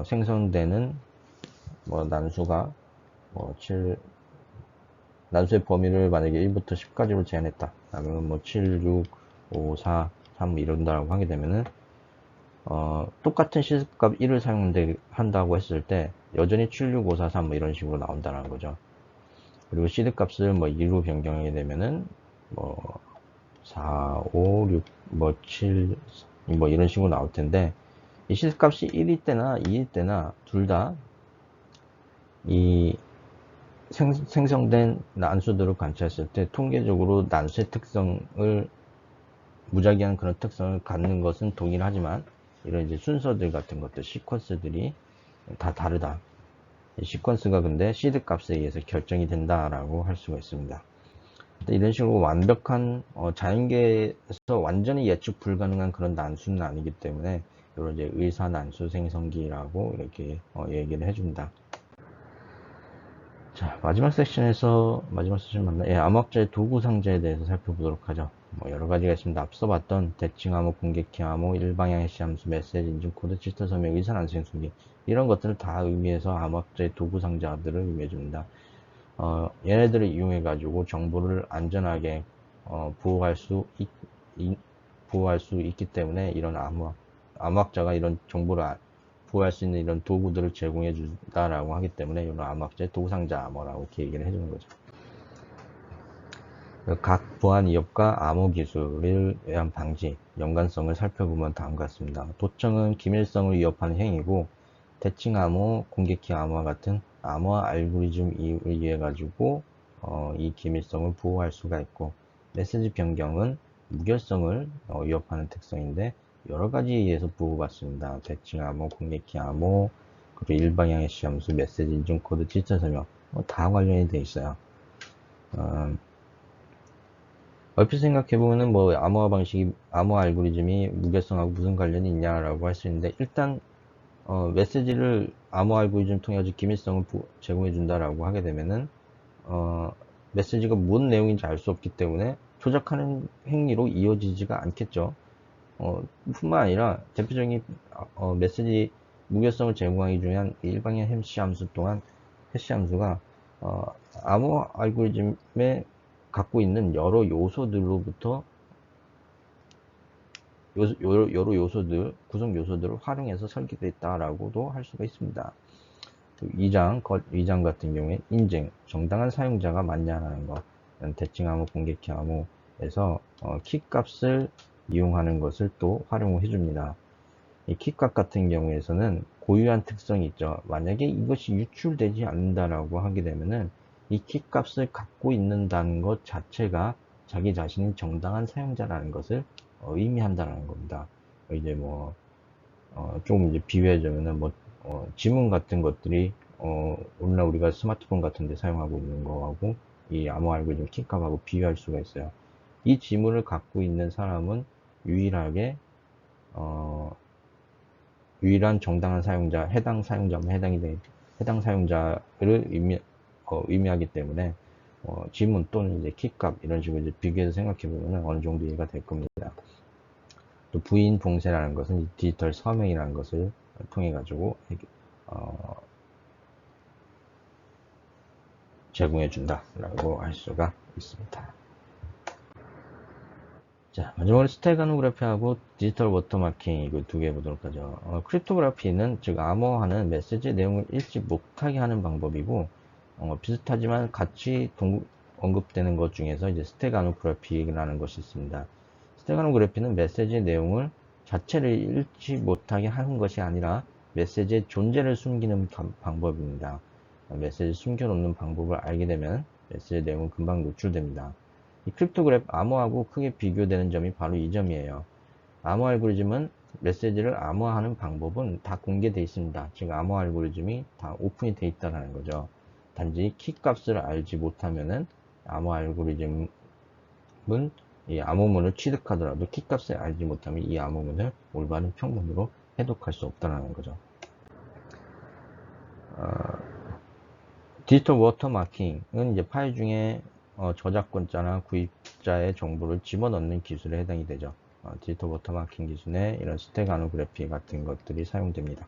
생성되는 뭐 난수가 뭐 난수의 범위를 만약에 1부터 10까지로 제한했다. 그러면 뭐 7, 6, 5, 4, 3 이런다라고 하게 되면은 똑같은 시습값 1을 사용한다고 했을 때 여전히 7, 6, 5, 4, 3 뭐 이런 식으로 나온다는 거죠. 그리고 시드 값을 뭐 2로 변경하게 되면은 뭐 4, 5, 6, 뭐 7, 뭐 이런 식으로 나올 텐데 이 시드 값이 1일 때나 2일 때나 둘 다 이 생성된 난수들을 관찰했을 때 통계적으로 난수의 특성을 무작위한 그런 특성을 갖는 것은 동일하지만 이런 이제 순서들 같은 것들, 시퀀스들이 다 다르다. 시퀀스가 근데 시드 값에 의해서 결정이 된다라고 할 수가 있습니다. 이런 식으로 완벽한 자연계에서 완전히 예측 불가능한 그런 난수는 아니기 때문에 이런 이제 의사 난수 생성기라고 이렇게 얘기를 해줍니다. 자, 마지막 세션 맞나? 예, 암호학자의 도구 상자에 대해서 살펴보도록 하죠. 뭐 여러 가지가 있습니다. 앞서 봤던 대칭 암호, 공개키 암호, 일방향 해시 함수, 메시지 인증 코드, 디지털 서명, 의사 난수 생성기 이런 것들을 다 의미해서 암호학자의 도구 상자들을 의미해 줍니다. 얘네들을 이용해 가지고 정보를 안전하게 보호할 수 있기 때문에 이런 암호학자가 이런 정보를 보호할 수 있는 이런 도구들을 제공해 준다라고 하기 때문에 이런 암호학자의 도구상자 암호라고 이렇게 얘기를 해주는 거죠. 각 보안 위협과 암호 기술을 위한 방지, 연관성을 살펴보면 다음과 같습니다. 도청은 기밀성을 위협하는 행위고 대칭 암호, 공개키 암호와 같은 암호화 알고리즘을 이용해 가지고 이 기밀성을 보호할 수가 있고 메시지 변경은 무결성을 위협하는 특성인데 여러 가지에 의해서 보호받습니다. 대칭 암호, 공개키 암호, 그리고 일방향 해시 함수, 메시지 인증 코드, 디지털 서명 다 관련이 되어 있어요. 얼핏 생각해보면은 뭐 암호화 방식이, 암호화 알고리즘이 무결성하고 무슨 관련이 있냐라고 할 수 있는데, 일단 메시지를 암호 알고리즘 통해 서 기밀성을 제공해 준다라고 하게 되면은 어, 메시지가 무슨 내용인지 알 수 없기 때문에 조작하는 행위로 이어지지가 않겠죠. 뿐만 아니라 대표적인 메시지 무결성을 제공하기 위한 일방의 해시 함수 또한, 해시 함수가 어, 암호 알고리즘에 갖고 있는 여러 요소들로부터 여러 요소들, 구성 요소들을 활용해서 설계됐다라고도 할 수가 있습니다. 위장 같은 경우에 인증, 정당한 사용자가 맞냐라는 것, 대칭 암호, 공개키 암호에서 키 값을 이용하는 것을 또 활용해 줍니다. 이 키값 같은 경우에서는 고유한 특성이 있죠. 만약에 이것이 유출되지 않는다라고 하게 되면은 이 키값을 갖고 있는다는 것 자체가 자기 자신이 정당한 사용자라는 것을 의미한다는 겁니다. 이제 뭐 조금 이제 비유하자면은 뭐 지문 같은 것들이 오늘날 우리가 스마트폰 같은 데 사용하고 있는 거하고 이 암호 알고리즘 키값하고 비유할 수가 있어요. 이 지문을 갖고 있는 사람은 유일하게 어, 유일한 정당한 사용자, 해당 사용자만 해당 사용자를 의미하기 때문에 지문 또는 이제 키값 이런 식으로 이제 비교해서 생각해 보면 어느 정도 이해가 될 겁니다. 또 부인 봉쇄라는 것은 디지털 서명이라는 것을 통해 가지고 어, 제공해 준다라고 할 수가 있습니다. 자, 마지막으로 스테가노그래피하고 디지털 워터마킹 이거 두 개 보도록 하죠. 크립토그래피는 즉 암호화는 메시지 내용을 읽지 못하게 하는 방법이고 비슷하지만 같이 언급되는 것 중에서 이제 스테가노그래피라는 것이 있습니다. 스테가노그래피는 메시지 내용을 자체를 읽지 못하게 하는 것이 아니라 메시지의 존재를 숨기는 방법입니다. 메시지를 숨겨놓는 방법을 알게 되면 메시지 내용은 금방 노출됩니다. 이 크립토그래피 암호하고 크게 비교되는 점이 바로 이 점이에요. 암호 알고리즘은 메시지를 암호화하는 방법은 다 공개되어 있습니다. 즉 암호 알고리즘이 다 오픈이 되어 있다는 거죠. 단지 키 값을 알지 못하면은 암호 알고리즘은 이 암호문을 취득하더라도 키 값을 알지 못하면 이 암호문을 올바른 평문으로 해독할 수 없다는 거죠. 디지털 워터마킹은 이제 파일 중에 저작권자나 구입자의 정보를 집어넣는 기술에 해당이 되죠. 디지털 워터마킹 기술에 이런 스테가노그래피 같은 것들이 사용됩니다.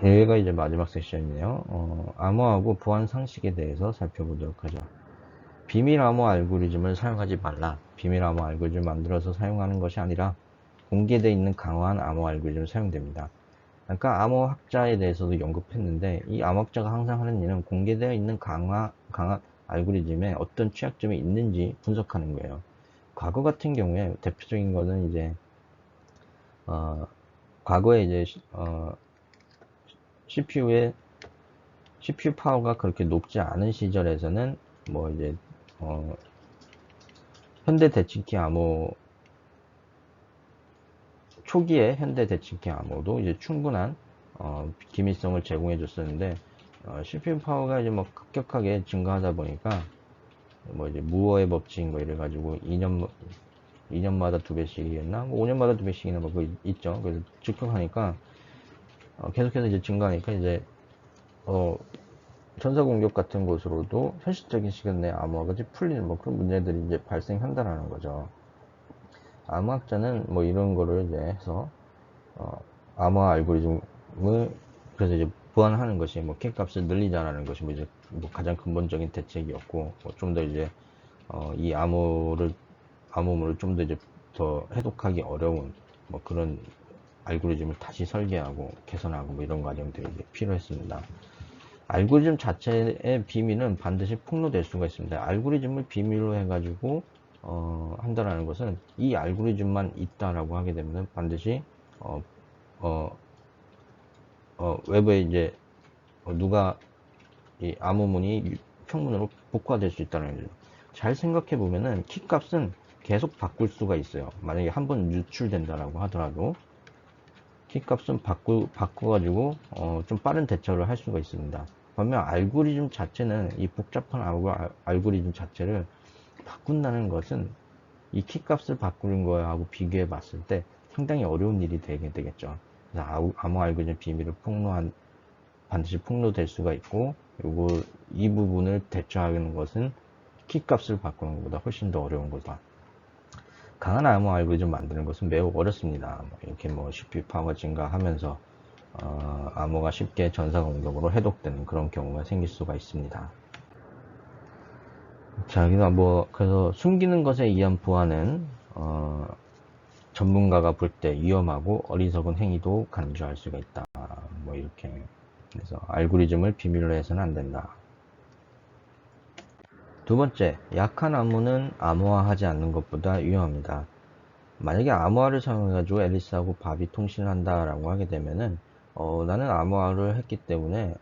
여기가 이제 마지막 세션이네요. 암호하고 보안 상식에 대해서 살펴보도록 하죠. 비밀 암호 알고리즘을 사용하지 말라. 비밀 암호 알고리즘을 만들어서 사용하는 것이 아니라 공개되어 있는 강화한 암호 알고리즘을 사용됩니다. 그러니까 암호학자에 대해서도 언급했는데 이 암호학자가 항상 하는 일은 공개되어 있는 강한 알고리즘에 어떤 취약점이 있는지 분석하는 거예요. 과거 같은 경우에 대표적인 거는 이제 과거에 이제 CPU 파워가 그렇게 높지 않은 시절에서는 뭐 이제 현대 대칭키 암호 초기에 현대 대칭키 암호도 이제 충분한 기밀성을 제공해 줬었는데 CPU 파워가 이제 뭐 급격하게 증가하다 보니까 뭐 이제 무어의 법칙인 거 이래가지고 2년마다 2배씩이었나? 뭐 5년마다 2배씩이나 뭐 그거 있죠. 그래서 즉격하니까 계속해서 이제 증가하니까 이제 전사 공격 같은 것으로도 현실적인 시간 내에 암호화가 풀리는 뭐 그런 문제들이 이제 발생한다라는 거죠. 암호학자는 뭐 이런 거를 이제 해서 암호화 알고리즘을 그래서 이제 보완하는 것이 뭐 캣값을 늘리자라는 것이 뭐 이제 뭐 가장 근본적인 대책이었고 좀 더 이제 이 암호물을 좀 더 이제 더 해독하기 어려운 뭐 그런 알고리즘을 다시 설계하고 개선하고 뭐 이런 과정들이 이제 필요했습니다. 알고리즘 자체의 비밀은 반드시 폭로될 수가 있습니다. 알고리즘을 비밀로 해가지고 한다라는 것은 이 알고리즘만 있다라고 하게 되면 반드시 어, 어, 외부에 이제 누가 이 암호문이 평문으로 복구될 수 있다는 거죠. 잘 생각해 보면은 키 값은 계속 바꿀 수가 있어요. 만약에 한번 유출된다라고 하더라도 키 값은 바꿔가지고 좀 빠른 대처를 할 수가 있습니다. 반면 알고리즘 자체는, 이 복잡한 알고리즘 자체를 바꾼다는 것은 이 키값을 바꾸는 거하고 비교해 봤을 때 상당히 어려운 일이 되게 되겠죠. 그래서 암호 알고리즘 비밀을 반드시 폭로될 수가 있고, 그리고 이 부분을 대처하는 것은 키값을 바꾸는 것보다 훨씬 더 어려운 거다. 강한 암호 알고리즘 만드는 것은 매우 어렵습니다. 이렇게 CPU 파워 증가하면서 암호가 쉽게 전사 공격으로 해독되는 그런 경우가 생길 수가 있습니다. 자, 그래서 숨기는 것에 의한 보안은 전문가가 볼 때 위험하고 어리석은 행위도 간주할 수가 있다. 이렇게. 그래서 알고리즘을 비밀로 해서는 안 된다. 두 번째, 약한 암호는 암호화하지 않는 것보다 위험합니다. 만약에 암호화를 사용해가지고 앨리스하고 밥이 통신을 한다라고 하게 되면은 나는 암호화를 했기 때문에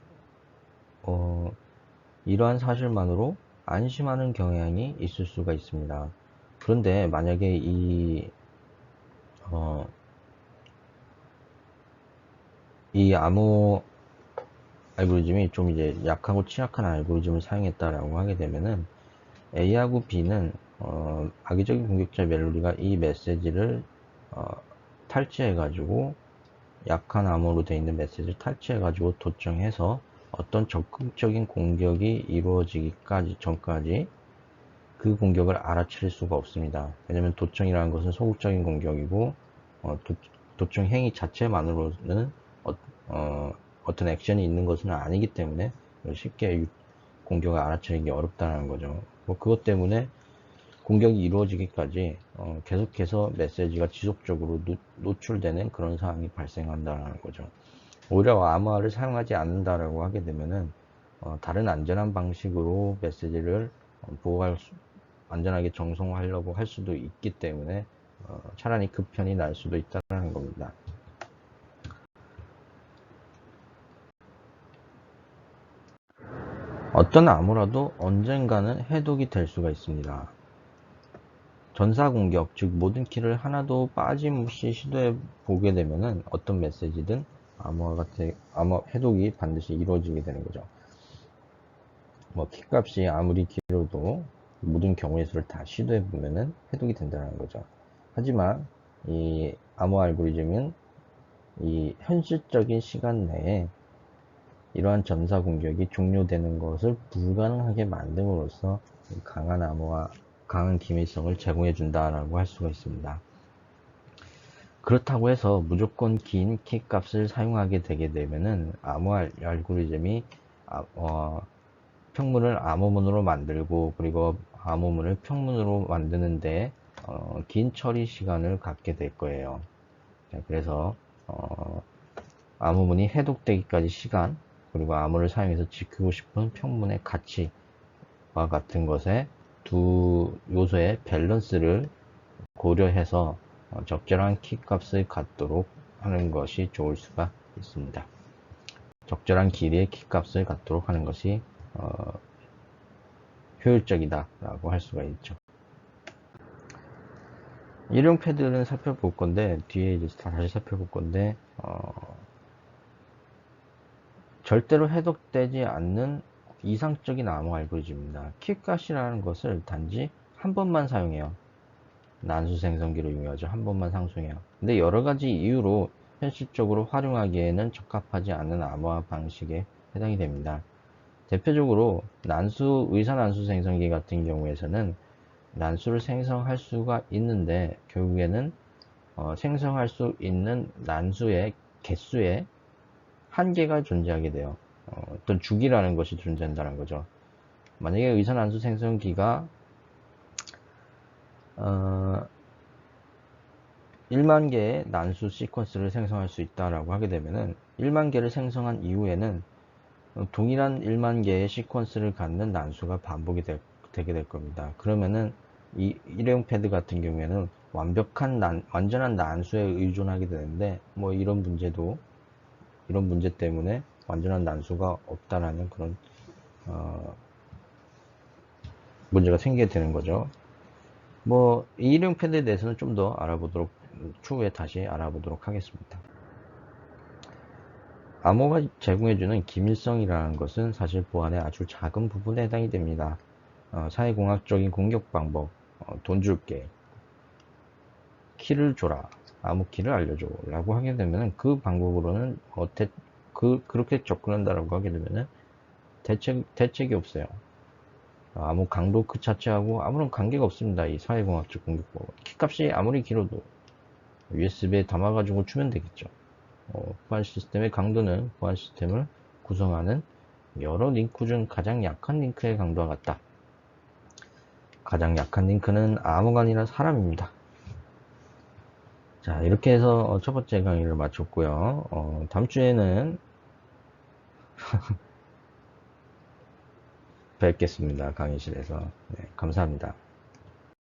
이러한 사실만으로 안심하는 경향이 있을 수가 있습니다. 그런데 만약에 이 암호 알고리즘이 좀 이제 약하고 취약한 알고리즘을 사용했다라고 하게 되면은 A하고 B는 악의적인 공격자 멜로디가 이 메시지를 탈취해가지고 약한 암호로 되어 있는 메시지를 탈취해가지고 도청해서 어떤 적극적인 공격이 이루어지기까지 전까지 그 공격을 알아챌 수가 없습니다. 왜냐면 도청이라는 것은 소극적인 공격이고 도청 행위 자체만으로는 어떤 액션이 있는 것은 아니기 때문에 쉽게 공격을 알아채기 어렵다는 거죠. 그것 때문에 공격이 이루어지기까지 계속해서 메시지가 지속적으로 노출되는 그런 상황이 발생한다는 거죠. 오히려 암호화를 사용하지 않는다라고 하게 되면은 다른 안전한 방식으로 메시지를 안전하게 정송하려고 할 수도 있기 때문에 차라리 그 편이 날 수도 있다는 겁니다. 어떤 암호라도 언젠가는 해독이 될 수가 있습니다. 전사 공격, 즉 모든 키를 하나도 빠짐없이 시도해 보게 되면은 어떤 메시지든 암호 해독이 반드시 이루어지게 되는 거죠. 키 값이 아무리 길어도 모든 경우의 수를 다 시도해 보면은 해독이 된다는 거죠. 하지만 이 암호 알고리즘은 이 현실적인 시간 내에 이러한 전사 공격이 종료되는 것을 불가능하게 만듦으로써 강한 암호와 강한 기밀성을 제공해 준다라고 할 수가 있습니다. 그렇다고 해서 무조건 긴 키 값을 사용하게 되게 되면은 암호 알고리즘이 평문을 암호문으로 만들고, 그리고 암호문을 평문으로 만드는데 긴 처리 시간을 갖게 될 거예요. 그래서 암호문이 해독되기까지 시간, 그리고 암호를 사용해서 지키고 싶은 평문의 가치와 같은 것에 두 요소의 밸런스를 고려해서 적절한 키값을 갖도록 하는 것이 좋을 수가 있습니다. 적절한 길이의 키값을 갖도록 하는 것이 효율적이다 라고 할 수가 있죠. 일용 패드는 살펴볼 건데, 뒤에 이제 다시 살펴볼 건데, 절대로 해독되지 않는 이상적인 암호 알고리즘입니다. 킥값이라는 것을 단지 한 번만 사용해요. 난수 생성기를 이용하죠. 한 번만 상승해요. 근데 여러 가지 이유로 현실적으로 활용하기에는 적합하지 않은 암호화 방식에 해당이 됩니다. 대표적으로 의사 난수 생성기 같은 경우에서는 난수를 생성할 수가 있는데 결국에는 생성할 수 있는 난수의 개수에 한계가 존재하게 돼요. 어떤 주기라는 것이 존재한다는 거죠. 만약에 의사 난수 생성기가 1만 개의 난수 시퀀스를 생성할 수 있다라고 하게 되면은 1만 개를 생성한 이후에는 동일한 1만 개의 시퀀스를 갖는 난수가 반복이 되게 될 겁니다. 그러면은 이 일회용 패드 같은 경우에는 완전한 난수에 의존하게 되는데, 이런 문제 때문에 완전한 난수가 없다라는 그런 문제가 생기게 되는 거죠. 이 일회용 패드에 대해서는 좀 더 추후에 다시 알아보도록 하겠습니다. 암호가 제공해주는 기밀성이라는 것은 사실 보안의 아주 작은 부분에 해당이 됩니다. 사회공학적인 공격 방법, 돈 줄게, 키를 줘라, 암호 키를 알려줘 라고 하게 되면 그 방법으로는 그렇게 접근한다라고 하게 되면 대책이 없어요. 암호 강도 그 자체하고 아무런 관계가 없습니다. 이 사회공학적 공격법은. 키값이 아무리 길어도 USB에 담아가지고 주면 되겠죠. 보안 시스템의 강도는 보안 시스템을 구성하는 여러 링크 중 가장 약한 링크의 강도와 같다. 가장 약한 링크는 암호가 아니라 사람입니다. 자, 이렇게 해서 첫 번째 강의를 마쳤고요. 다음 주에는 뵙겠습니다. 강의실에서. 네, 감사합니다.